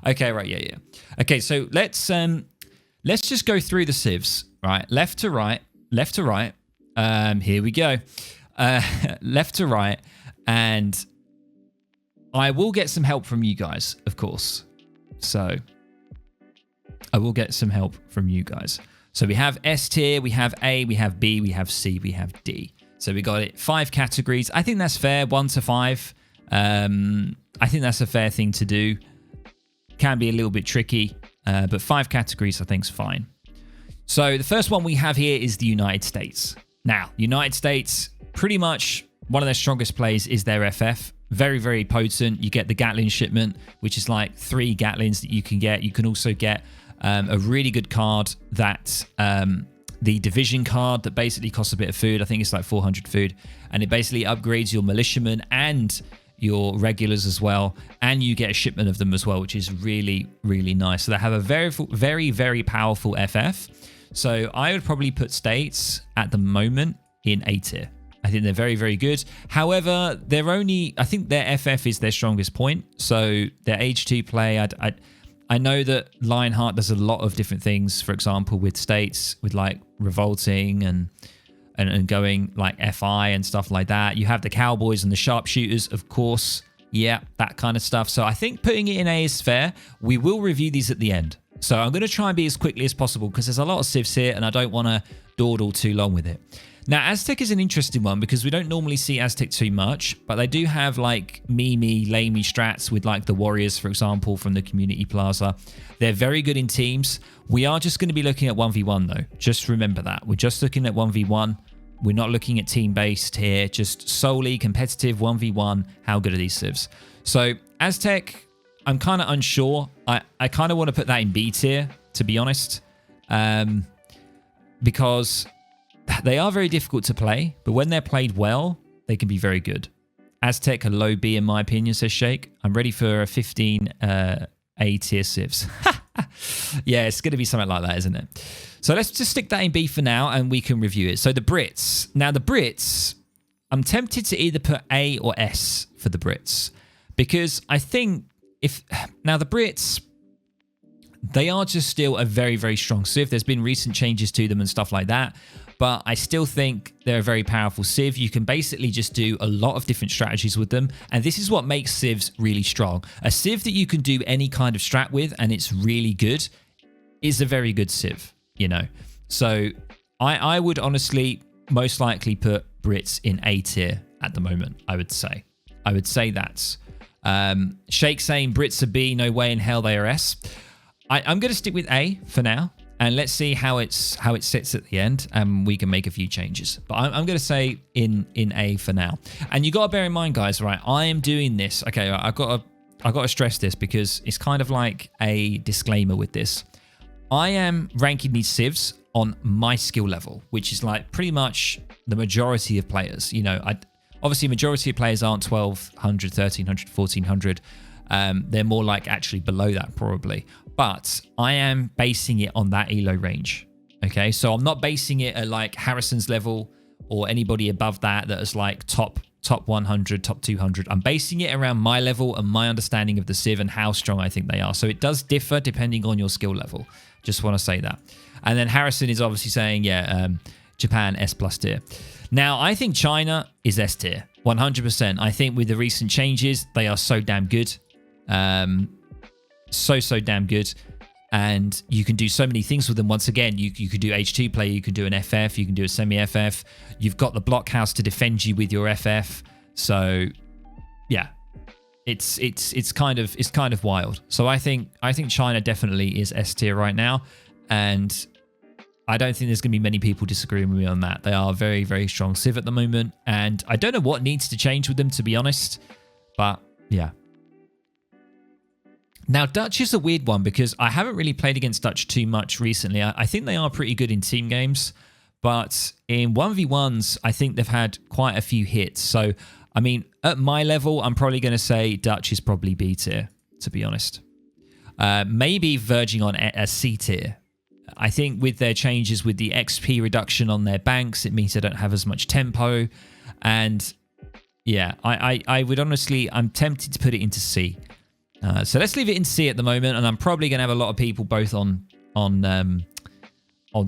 Okay, right, yeah. Okay, so let's just go through the civs, right? Left to right. Here we go. Left to right, and I will get some help from you guys, of course. So I will get some help from you guys. So we have S tier, we have A, we have B, we have C, we have D. So we got it 5 categories. I think that's fair, 1 to 5. I think that's a fair thing to do. Can be a little bit tricky, but 5 categories I think is fine. So the first one we have here is the United States. Now, United States, pretty much one of their strongest plays is their FF. Very, very potent. You get the Gatling shipment, which is like 3 Gatlings that you can get. You can also get a really good card that the division card that basically costs a bit of food. I think it's like 400 food, and it basically upgrades your militiamen and your regulars as well, and you get a shipment of them as well, which is really, really nice. So they have a very, very, very powerful FF. So I would probably put states at the moment in A tier. I think they're very, very good. However, I think their FF is their strongest point. So their H2 play, I know that Lionheart does a lot of different things, for example, with states, with like revolting and going like FI and stuff like that. You have the Cowboys and the Sharpshooters, of course. Yeah, that kind of stuff. So I think putting it in A is fair. We will review these at the end. So I'm going to try and be as quickly as possible because there's a lot of civs here and I don't want to dawdle too long with it. Now, Aztec is an interesting one because we don't normally see Aztec too much, but they do have like lamey strats with like the Warriors, for example, from the Community Plaza. They're very good in teams. We are just going to be looking at 1v1 though. Just remember that. We're just looking at 1v1. We're not looking at team-based here, just solely competitive 1v1. How good are these civs? So Aztec, I'm kind of unsure. I kind of want to put that in B tier, to be honest, because they are very difficult to play, but when they're played well, they can be very good. Aztec a low B in my opinion, says Shake. I'm ready for a 15 A tier civs. Yeah, it's going to be something like that, isn't it? So let's just stick that in B for now and we can review it. So the Brits. Now the Brits, I'm tempted to either put A or S for the Brits because I think now the Brits, they are just still a very, very strong civ. There's been recent changes to them and stuff like that. But I still think they're a very powerful civ. You can basically just do a lot of different strategies with them. And this is what makes civs really strong. A civ that you can do any kind of strat with and it's really good is a very good civ, you know. So I would honestly most likely put Brits in A tier at the moment, I would say. I would say that. Shake saying Brits are B, no way in hell they are S. I'm going to stick with A for now. And let's see how it sits at the end, and we can make a few changes. But I'm going to say in A for now. And you got to bear in mind, guys, right? I am doing this. Okay, I got to stress this because it's kind of like a disclaimer with this. I am ranking these civs on my skill level, which is like pretty much the majority of players. You know, obviously majority of players aren't 1200, 1300, 1400. They're more like actually below that probably. But I am basing it on that elo range. Okay, so I'm not basing it at like Harrison's level or anybody above that is like top 100, top 200. I'm basing it around my level and my understanding of the civ and how strong I think they are. So it does differ depending on your skill level. Just want to say that. And then Harrison is obviously saying, yeah, Japan S+ tier. Now, I think China is S tier, 100%. I think with the recent changes, they are so damn good. So damn good, and you can do so many things with them. Once again, you could do H2 play, you can do an FF, you can do a semi-FF. You've got the blockhouse to defend you with your FF. So yeah, it's kind of wild. So I think China definitely is S tier right now, and I don't think there's going to be many people disagreeing with me on that. They are very, very strong civ at the moment, and I don't know what needs to change with them, to be honest, but yeah. Now, Dutch is a weird one because I haven't really played against Dutch too much recently. I think they are pretty good in team games, but in 1v1s, I think they've had quite a few hits. So, I mean, at my level, I'm probably going to say Dutch is probably B tier, to be honest. Maybe verging on a C tier. I think with their changes with the XP reduction on their banks, it means they don't have as much tempo. And yeah, I would honestly, I'm tempted to put it into C. So let's leave it in C at the moment, and I'm probably going to have a lot of people both on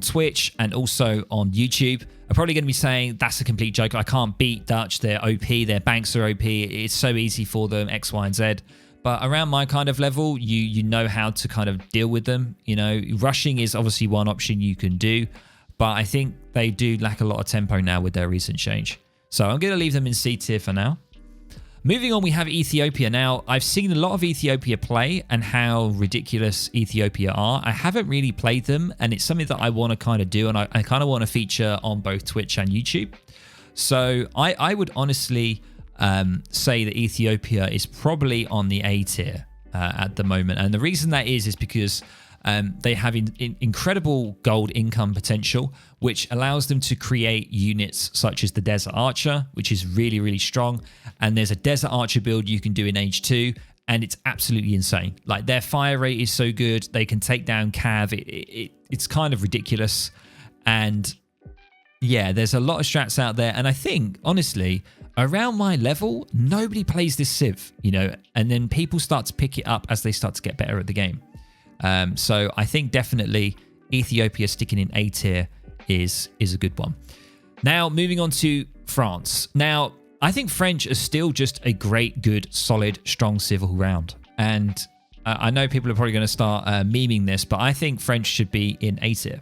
Twitch and also on YouTube are probably going to be saying that's a complete joke. I can't beat Dutch. They're OP. Their banks are OP. It's so easy for them, X, Y, and Z. But around my kind of level, you know how to kind of deal with them. You know, rushing is obviously one option you can do, but I think they do lack a lot of tempo now with their recent change. So I'm going to leave them in C tier for now. Moving on, we have Ethiopia. Now, I've seen a lot of Ethiopia play and how ridiculous Ethiopia are. I haven't really played them, and it's something that I want to kind of do, and I kind of want to feature on both Twitch and YouTube. So I would honestly say that Ethiopia is probably on the A tier at the moment. And the reason that is because they have incredible gold income potential, which allows them to create units such as the Desert Archer, which is really, really strong. And there's a Desert Archer build you can do in Age 2, and it's absolutely insane. Like, their fire rate is so good. They can take down Cav. It's kind of ridiculous. And yeah, there's a lot of strats out there. And I think, honestly, around my level, nobody plays this civ, you know, and then people start to pick it up as they start to get better at the game. So I think definitely Ethiopia sticking in A tier is a good one. Now, moving on to France. Now, I think French is still just a great, good, solid, strong civ all round. And I know people are probably going to start memeing this, but I think French should be in A tier,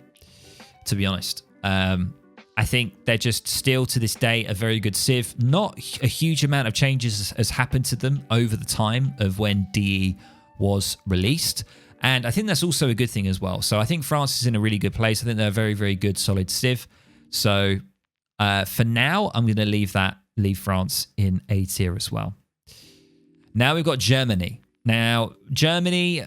to be honest. I think they're just still to this day a very good civ. Not a huge amount of changes has happened to them over the time of when DE was released. And I think that's also a good thing as well. So I think France is in a really good place. I think they're a very, very good, solid civ. So for now, I'm going to leave France in A tier as well. Now we've got Germany. Now, Germany,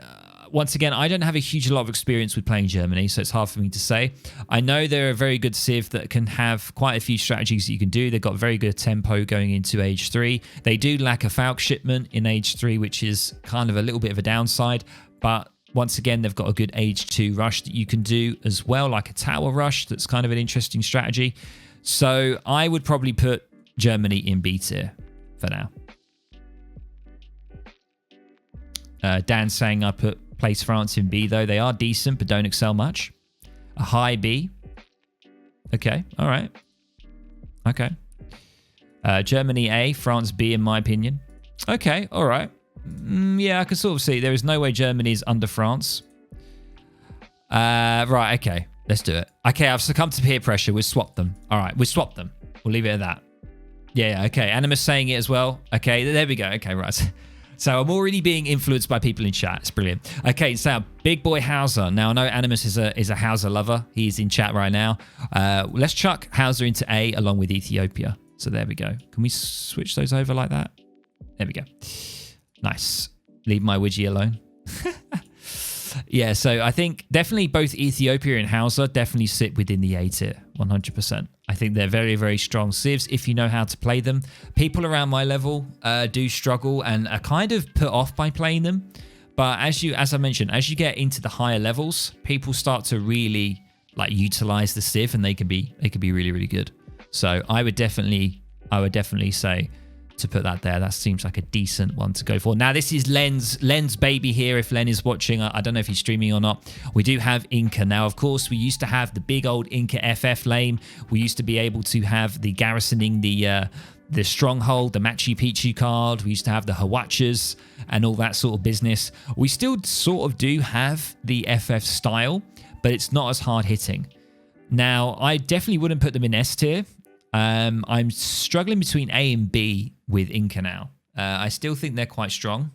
once again, I don't have a huge lot of experience with playing Germany, so it's hard for me to say. I know they're a very good civ that can have quite a few strategies that you can do. They've got very good tempo going into Age 3. They do lack a Falk shipment in Age 3, which is kind of a little bit of a downside. But once again, they've got a good Age 2 rush that you can do as well, like a tower rush. That's kind of an interesting strategy. So I would probably put Germany in B tier for now. Dan's saying I place France in B, though. They are decent, but don't excel much. A high B. Okay, all right. Okay. Germany A, France B, in my opinion. Okay, all right. Yeah, I can sort of see. There is no way Germany is under France. Right, okay. Let's do it. Okay, I've succumbed to peer pressure. We'll swap them. All right, we'll swap them. We'll leave it at that. Yeah, okay. Animus saying it as well. Okay, there we go. Okay, right. So I'm already being influenced by people in chat. It's brilliant. Okay, so Big Boy Hausa. Now, I know Animus is a Hausa lover. He's in chat right now. Let's chuck Hausa into A along with Ethiopia. So there we go. Can we switch those over like that? There we go. Nice. Leave my Widgie alone. Yeah, so I think definitely both Ethiopia and Hausa definitely sit within the A tier, 100%. I think they're very, very strong civs if you know how to play them. People around my level do struggle and are kind of put off by playing them. But as I mentioned, as you get into the higher levels, people start to really like utilize the civ, and they can be really, really good. So I would definitely say to put that there. That seems like a decent one to go for. Now, this is Len's baby here. If Len is watching, I don't know if he's streaming or not. We do have Inca. Now, of course, we used to have the big old Inca FF lane. We used to be able to have the garrisoning the stronghold, the Machu Picchu card. We used to have the Hawachas and all that sort of business. We still sort of do have the FF style, but it's not as hard hitting. Now, I definitely wouldn't put them in S tier. I'm struggling between A and B with Inca now. I still think they're quite strong.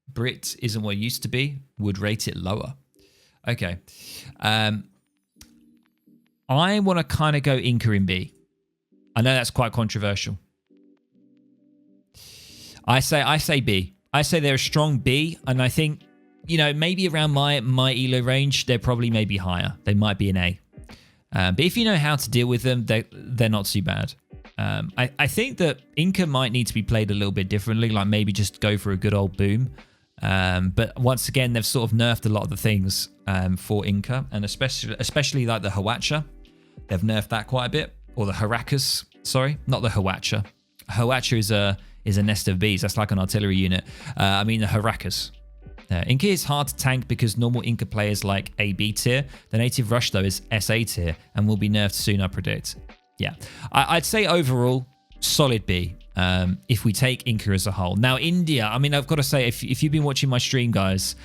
Brit isn't what it used to be. Would rate it lower. Okay. I want to kind of go Inca in B. I know that's quite controversial. I say B. I say they're a strong B, and I think, you know, maybe around my elo range, they're probably maybe higher. They might be an A. But if you know how to deal with them, they're not too bad. I think that Inca might need to be played a little bit differently, like maybe just go for a good old boom. But once again, they've sort of nerfed a lot of the things for Inca, and especially like the Hawacha. They've nerfed that quite a bit. Or the Harakas, sorry, not the Hawacha. Hawacha is a nest of bees. That's like an artillery unit. I mean, the Harakas. Inca is hard to tank because normal Inca players like AB tier. The native rush, though, is SA tier and will be nerfed soon, I predict. Yeah, I'd say overall, solid B. If we take Inca as a whole. Now, India, I mean, I've got to say, if you've been watching my stream, guys,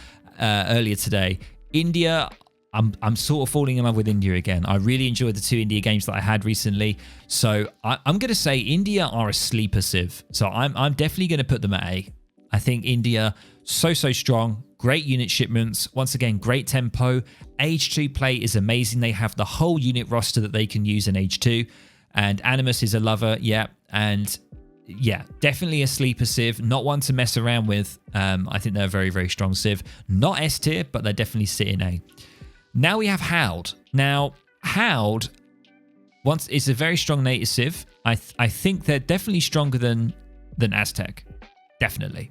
earlier today, India, I'm sort of falling in love with India again. I really enjoyed the 2 India games that I had recently. So I'm going to say India are a sleeper civ. So I'm definitely going to put them at A. I think India, so strong. Great unit shipments. Once again, great tempo. Age 2 play is amazing. They have the whole unit roster that they can use in Age 2. And Animus is a lover, yeah. And yeah, definitely a sleeper civ. Not one to mess around with. I think they're a very strong civ. Not S tier, but they definitely sit in A. Now we have Haud. Now, Haud, it's a very strong native civ. I think they're definitely stronger than Aztec. Definitely.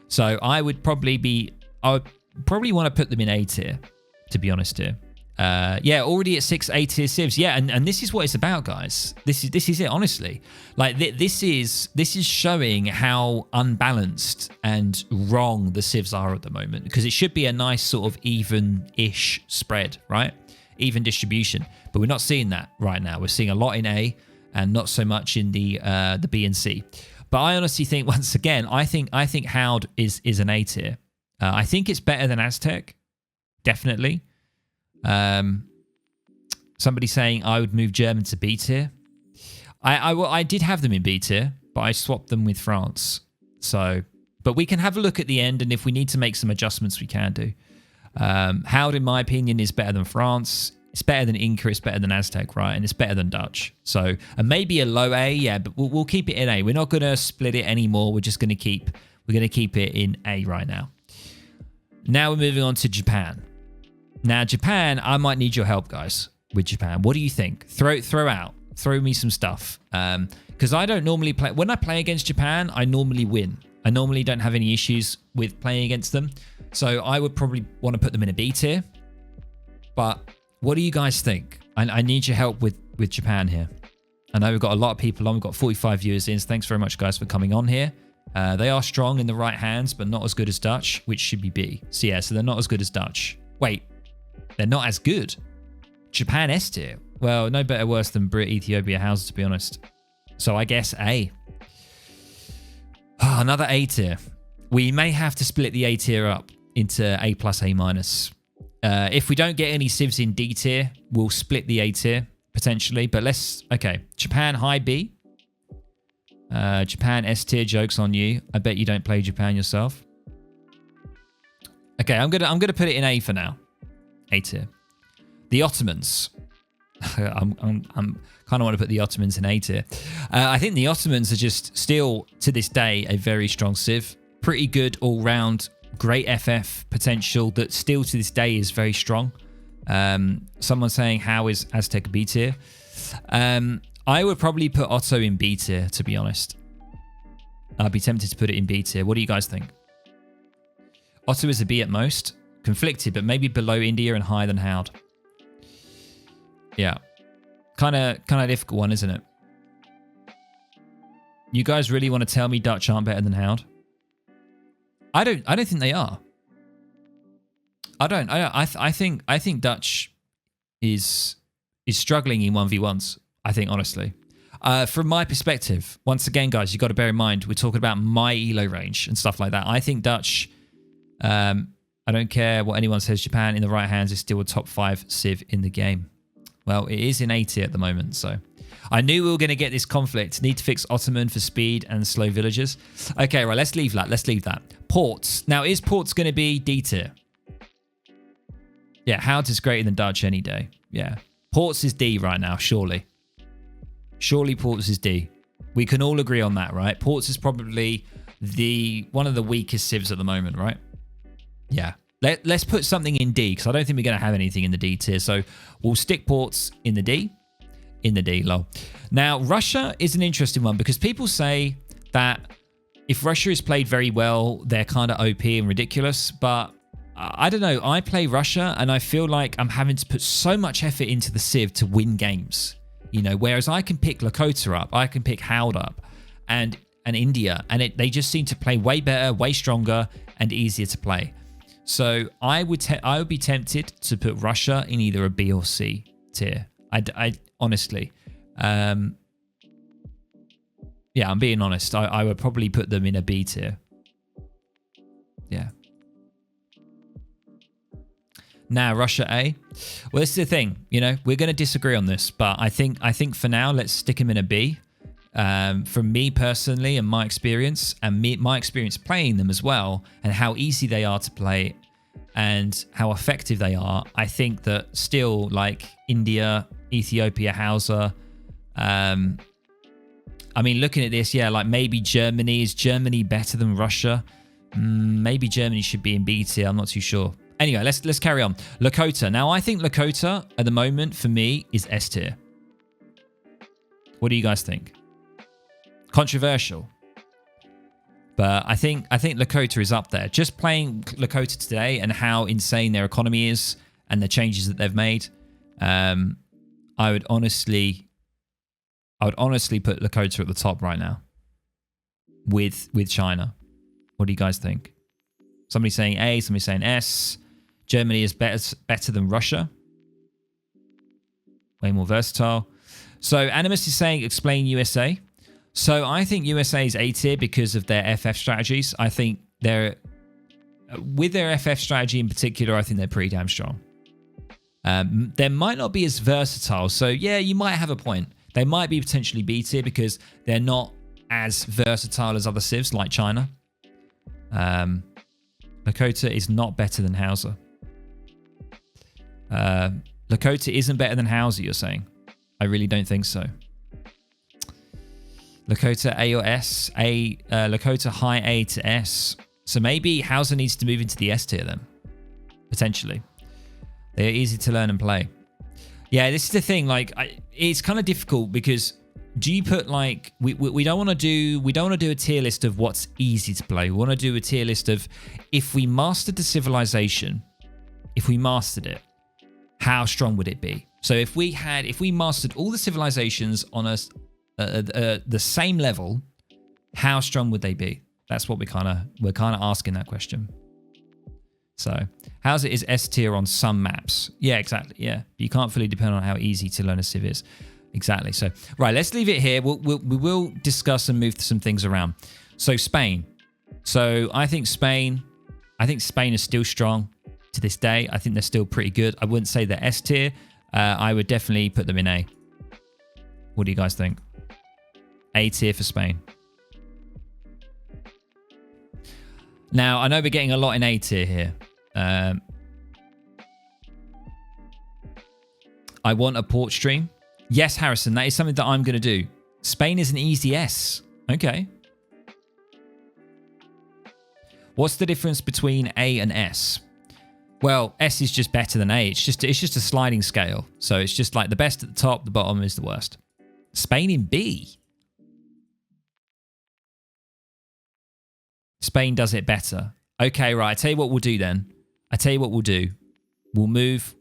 So I would probably want to put them in A tier, to be honest here. Yeah, already at 6 A tier civs. Yeah, and this is what it's about, guys. This is it, honestly. Like this is showing how unbalanced and wrong the civs are at the moment, because it should be a nice sort of even-ish spread, right? Even distribution. But we're not seeing that right now. We're seeing a lot in A and not so much in the B and C. But I honestly think, once again, I think Haud is an A tier. I think it's better than Aztec, definitely. Somebody saying I would move German to B tier. I did have them in B tier, but I swapped them with France. So, but we can have a look at the end, and if we need to make some adjustments, we can do. Haud, in my opinion, is better than France. It's better than Inca. It's better than Aztec, right? And it's better than Dutch. So, and maybe a low A, yeah, but we'll keep it in A. We're not going to split it anymore. We're just going to keep it in A right now. Now we're moving on to Japan. Now, Japan, I might need your help, guys, with Japan. What do you think? Throw me some stuff. Because I don't normally play. When I play against Japan, I normally win. I normally don't have any issues with playing against them. So I would probably want to put them in a B tier. But what do you guys think? I need your help with Japan here. I know we've got a lot of people on. We've got 45 viewers in. So thanks very much, guys, for coming on here. They are strong in the right hands, but not as good as Dutch, which should be B. So yeah, so they're not as good as Dutch. Wait. They're not as good. Japan S tier. Well, no better worse than Brit, Ethiopia, Hausa, to be honest. So I guess A. Oh, another A tier. We may have to split the A tier up into A plus, A minus. If we don't get any civs in D tier, we'll split the A tier, potentially. But okay. Japan high B. Japan S tier, joke's on you. I bet you don't play Japan yourself. Okay, I'm gonna put it in A for now. A tier. The Ottomans. I'm kind of want to put the Ottomans in A tier. I think the Ottomans are just still, to this day, a very strong civ. Pretty good all round. Great FF potential that still to this day is very strong. Someone saying, how is Aztec B tier? I would probably put Otto in B tier, to be honest. I'd be tempted to put it in B tier. What do you guys think? Otto is a B at most. Conflicted, but maybe below India and higher than Haud. Yeah. Kind of difficult one, isn't it? You guys really want to tell me Dutch aren't better than Haud? I don't think they are. I think Dutch is struggling in 1v1s, I think, honestly. From my perspective, once again, guys, you got to bear in mind, we're talking about my elo range and stuff like that. I think Dutch, I don't care what anyone says, Japan in the right hands is still a top 5 civ in the game. Well, it is in A tier at the moment, so I knew we were going to get this conflict. Need to fix Ottoman for speed and slow villagers. Okay, right, let's leave that. Ports. Now, is Ports going to be D tier? Yeah, Haud is greater than Dutch any day. Yeah. Ports is D right now, surely. Surely Ports is D. We can all agree on that, right? Ports is probably one of the weakest civs at the moment, right? Yeah. Let's put something in D, because I don't think we're going to have anything in the D tier. So we'll stick Ports in the D. In the D, lol. Now, Russia is an interesting one, because people say that if Russia is played very well, they're kind of OP and ridiculous. But I don't know. I play Russia, and I feel like I'm having to put so much effort into the civ to win games. You know, whereas I can pick Lakota up, I can pick Haud up, and and India, and they just seem to play way better, way stronger, and easier to play. So I would be tempted to put Russia in either a B or C tier. I honestly, yeah, I'm being honest. I would probably put them in a B tier. Yeah. Now Russia A. Well, this is the thing. You know, we're going to disagree on this, but I think for now let's stick them in a B. From me personally and my experience, and my experience playing them as well, and how easy they are to play and how effective they are, I think that still, like India, Ethiopia, Hausa, I mean, looking at this, yeah, like maybe Germany. Is Germany better than Russia? Maybe Germany should be in B tier. I'm not too sure. Anyway, let's carry on. Lakota. Now, I think Lakota at the moment for me is S tier. What do you guys think? Controversial, but I think Lakota is up there. Just playing Lakota today and how insane their economy is and the changes that they've made, I would honestly put Lakota at the top right now with China. What do you guys think? Somebody saying A, somebody saying S. Germany is better than Russia. Way more versatile. So Animus is saying explain USA. So I think USA is A tier because of their FF strategies. I think with their FF strategy in particular, I think they're pretty damn strong. They might not be as versatile. So yeah, you might have a point. They might be potentially B tier because they're not as versatile as other civs like China. Lakota is not better than Hausa. Lakota isn't better than Hausa, you're saying? I really don't think so. Lakota A or S. Lakota high A to S. So maybe Hausa needs to move into the S tier then. Potentially. They are easy to learn and play. Yeah, this is the thing. Like, it's kind of difficult because do you put like we don't want to do a tier list of what's easy to play. We want to do a tier list of if we mastered the civilization, if we mastered it, how strong would it be? So if we mastered all the civilizations on the same level, how strong would they be? That's what we're kind of asking that question. So how's it is S tier on some maps? Yeah, exactly. Yeah, you can't fully depend on how easy to learn a civ is. Exactly. So right, let's leave it here. We will discuss and move some things around. So Spain. So I think Spain is still strong to this day. I think they're still pretty good. I wouldn't say they're S tier. I would definitely put them in A. What do you guys think? A tier for Spain. Now, I know we're getting a lot in A tier here. I want a port stream. Yes, Harrison, that is something that I'm going to do. Spain is an easy S. Okay. What's the difference between A and S? Well, S is just better than A. It's just a sliding scale. So it's just like the best at the top, the bottom is the worst. Spain in B. Spain does it better. Okay, right. I tell you what we'll do then. We'll move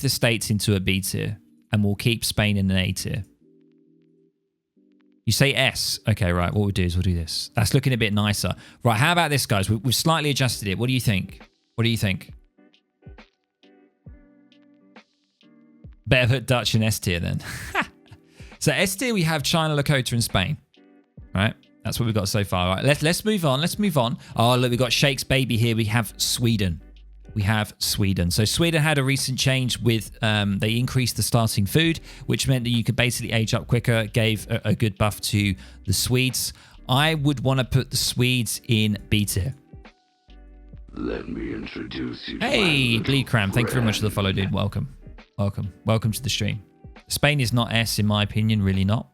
the states into a B tier and we'll keep Spain in an A tier. You say S. Okay, right. What we'll do is we'll do this. That's looking a bit nicer. Right, how about this, guys? We've slightly adjusted it. What do you think? What do you think? Better put Dutch in S tier then. So S tier, we have China, Lakota, and Spain. Right? That's what we've got so far. All right, let's move on. Let's move on. Oh, look, we've got Sheikh's baby here. We have Sweden. So Sweden had a recent change with they increased the starting food, which meant that you could basically age up quicker. It gave a good buff to the Swedes. I would want to put the Swedes in B tier. Let me introduce you to Hey, Gleecram, thank you very much for the follow, dude. Welcome to the stream. Spain is not S, in my opinion, really not.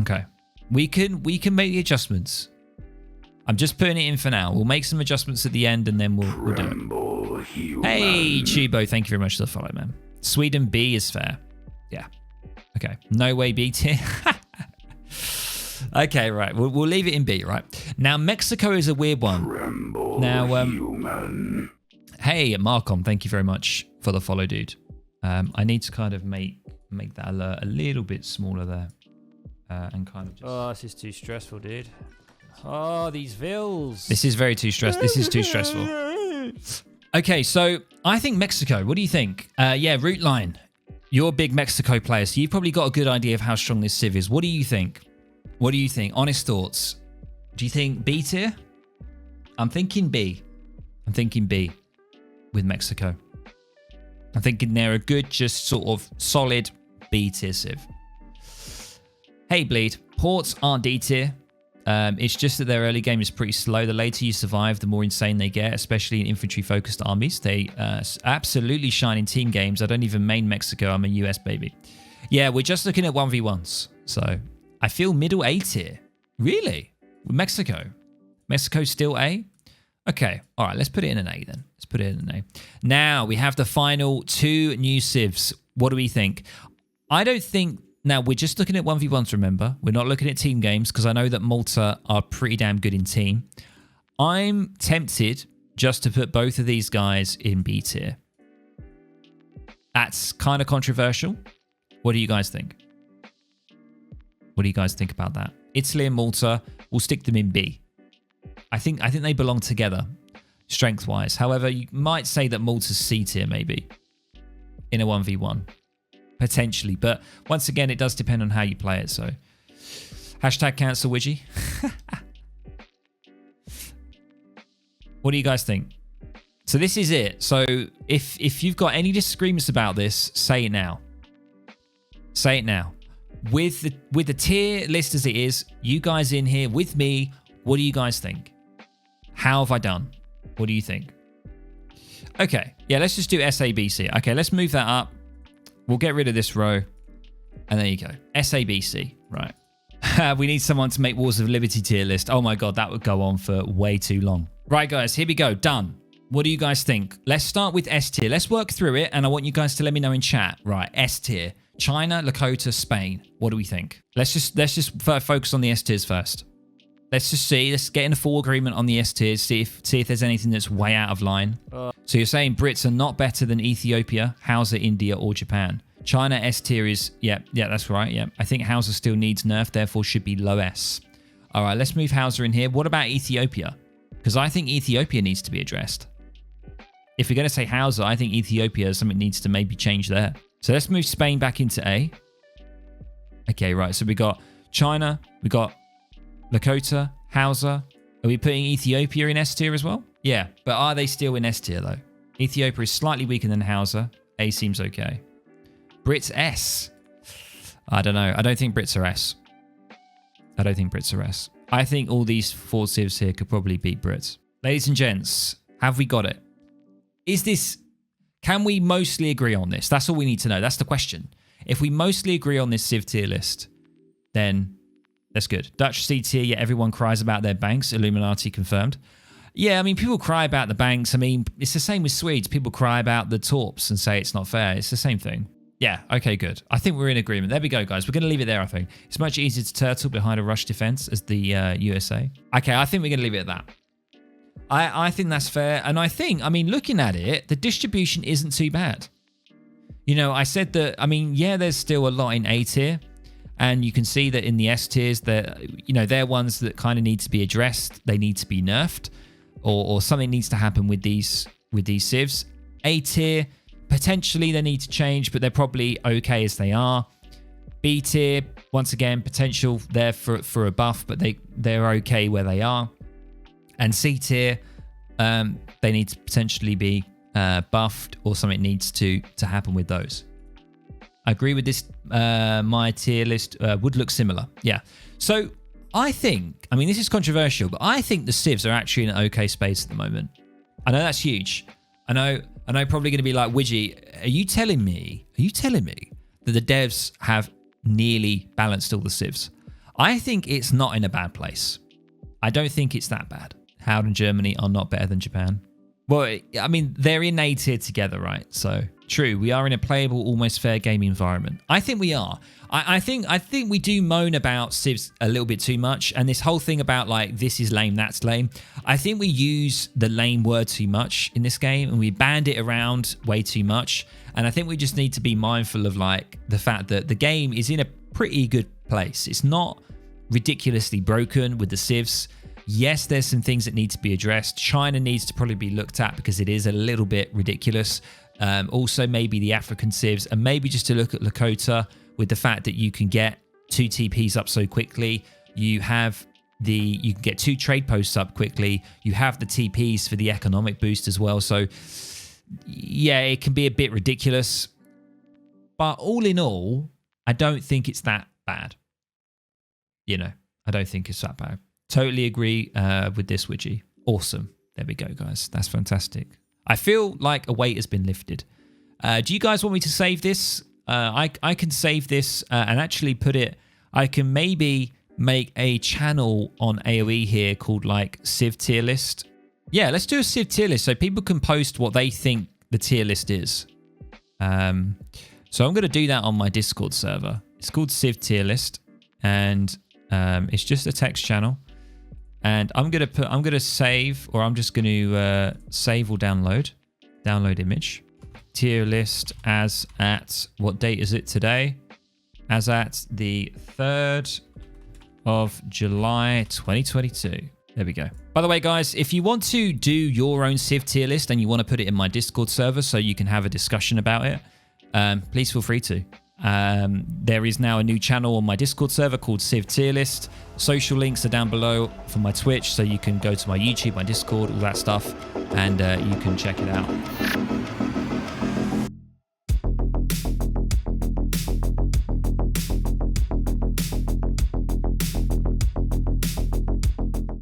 Okay, we can make the adjustments. I'm just putting it in for now. We'll make some adjustments at the end and then we'll do it. Hey, Chubo, thank you very much for the follow, man. Sweden B is fair. Yeah. Okay. No way B tier. Okay, right. We'll leave it in B, right? Now, Mexico is a weird one. Now, hey, Marcom, thank you very much for the follow, dude. I need to kind of make that alert a little bit smaller there. and kind of just... Oh, this is too stressful, dude. Oh, these vills. This is very too stressful. This is too stressful. Okay, so I think Mexico. What do you think? Yeah, route line. You're a big Mexico player, so you've probably got a good idea of how strong this civ is. What do you think? What do you think? Honest thoughts. Do you think B tier? I'm thinking B. I'm thinking B with Mexico. I'm thinking they're a good, just sort of solid B tier civ. Hey, Bleed. Ports aren't D tier. It's just that their early game is pretty slow. The later you survive, the more insane they get, especially in infantry-focused armies. They absolutely shine in team games. I don't even main Mexico. I'm a US baby. Yeah, we're just looking at 1v1s. So I feel middle A tier. Really? With Mexico? Mexico's still A? Okay. All right, let's put it in an A then. Let's put it in an A. Now, we have the final 2 new civs. What do we think? I don't think... Now, we're just looking at 1v1s, remember? We're not looking at team games because I know that Malta are pretty damn good in team. I'm tempted just to put both of these guys in B tier. That's kind of controversial. What do you guys think? What do you guys think about that? Italy and Malta, we'll stick them in B. I think they belong together, strength-wise. However, you might say that Malta's C tier, maybe, in a 1v1. Potentially, but once again, it does depend on how you play it. So, hashtag cancel Widgie. What do you guys think? So this is it. So if you've got any disagreements about this, say it now. Say it now. With the tier list as it is, you guys in here with me, what do you guys think? How have I done? What do you think? Okay, yeah, let's just do SABC. Okay, let's move that up. We'll get rid of this row. And there you go. SABC. Right. We need someone to make Wars of Liberty tier list. Oh my God, that would go on for way too long. Right, guys, here we go. Done. What do you guys think? Let's start with S tier. Let's work through it. And I want you guys to let me know in chat. Right, S tier. China, Lakota, Spain. What do we think? Let's just focus on the S tiers first. Let's just see. Let's get in a full agreement on the S tiers. See if there's anything that's way out of line. So you're saying Brits are not better than Ethiopia, Hausa, India, or Japan. China S tier is, yeah, that's right. Yeah, I think Hausa still needs nerf, therefore should be low S. All right, let's move Hausa in here. What about Ethiopia? Because I think Ethiopia needs to be addressed. If you're going to say Hausa, I think Ethiopia, something needs to maybe change there. So let's move Spain back into A. Okay, right. So we got China, we got Lakota, Hausa. Are we putting Ethiopia in S tier as well? Yeah, but are they still in S tier though? Ethiopia is slightly weaker than Hausa. A seems okay. Brits S. I don't know. I don't think Brits are S. I don't think Brits are S. I think all these 4 civs here could probably beat Brits. Ladies and gents, have we got it? Is this... Can we mostly agree on this? That's all we need to know. That's the question. If we mostly agree on this civ tier list, then that's good. Dutch C tier, yeah, everyone cries about their banks. Illuminati confirmed. Yeah, I mean, people cry about the banks. I mean, it's the same with Swedes. People cry about the torps and say it's not fair. It's the same thing. Yeah, okay, good. I think we're in agreement. There we go, guys. We're going to leave it there, I think. It's much easier to turtle behind a rush defense as the USA. Okay, I think we're going to leave it at that. I think that's fair. And I think, I mean, looking at it, the distribution isn't too bad. You know, I said that, I mean, yeah, there's still a lot in A tier. And you can see that in the S tiers, that, you know, they're ones that kind of need to be addressed. They need to be nerfed. Or something needs to happen with these civs. A tier, potentially they need to change, but they're probably okay as they are. B tier, once again, potential there for a buff, but they're okay where they are. And C tier, they need to potentially be buffed, or something needs to happen with those. I agree with this. My tier list would look similar. Yeah. So I think, I mean, this is controversial, but I think the civs are actually in an okay space at the moment. I know that's huge. I know probably going to be like, Widgie, are you telling me that the devs have nearly balanced all the civs? I think it's not in a bad place. I don't think it's that bad. Howden and Germany are not better than Japan. Well, I mean, they're in A tier together, right? So true, we are in a playable, almost fair gaming environment. I think we are. I think we do moan about civs a little bit too much, and this whole thing about like this is lame, that's lame. I think we use the lame word too much in this game, and we band it around way too much. And I think we just need to be mindful of like the fact that the game is in a pretty good place. It's not ridiculously broken with the civs. Yes, there's some things that need to be addressed. China needs to probably be looked at because it is a little bit ridiculous. Also, maybe the African civs, and maybe just to look at Lakota with the fact that you can get 2 TPs up so quickly. You can get 2 trade posts up quickly. You have the TPs for the economic boost as well. So yeah, it can be a bit ridiculous. But all in all, I don't think it's that bad. I don't think it's that bad. Totally agree with this, Widgie. Awesome. There we go, guys. That's fantastic. I feel like a weight has been lifted. Do you guys want me to save this? I can save this and actually put it... I can maybe make a channel on AOE here called like Civ tier list. Yeah, let's do a Civ tier list so people can post what they think the tier list is. So I'm going to do that on my Discord server. It's called Civ tier list, and it's just a text channel. And I'm going to save, or I'm just going to save or download image. Tier list as at, what date is it today? As at the 3rd of July 2022. There we go. By the way, guys, if you want to do your own Civ tier list and you want to put it in my Discord server so you can have a discussion about it, please feel free to. There is now a new channel on my Discord server called Civ tier list. Social links are down below for my Twitch, so you can go to my YouTube, my Discord, all that stuff, and you can check it out.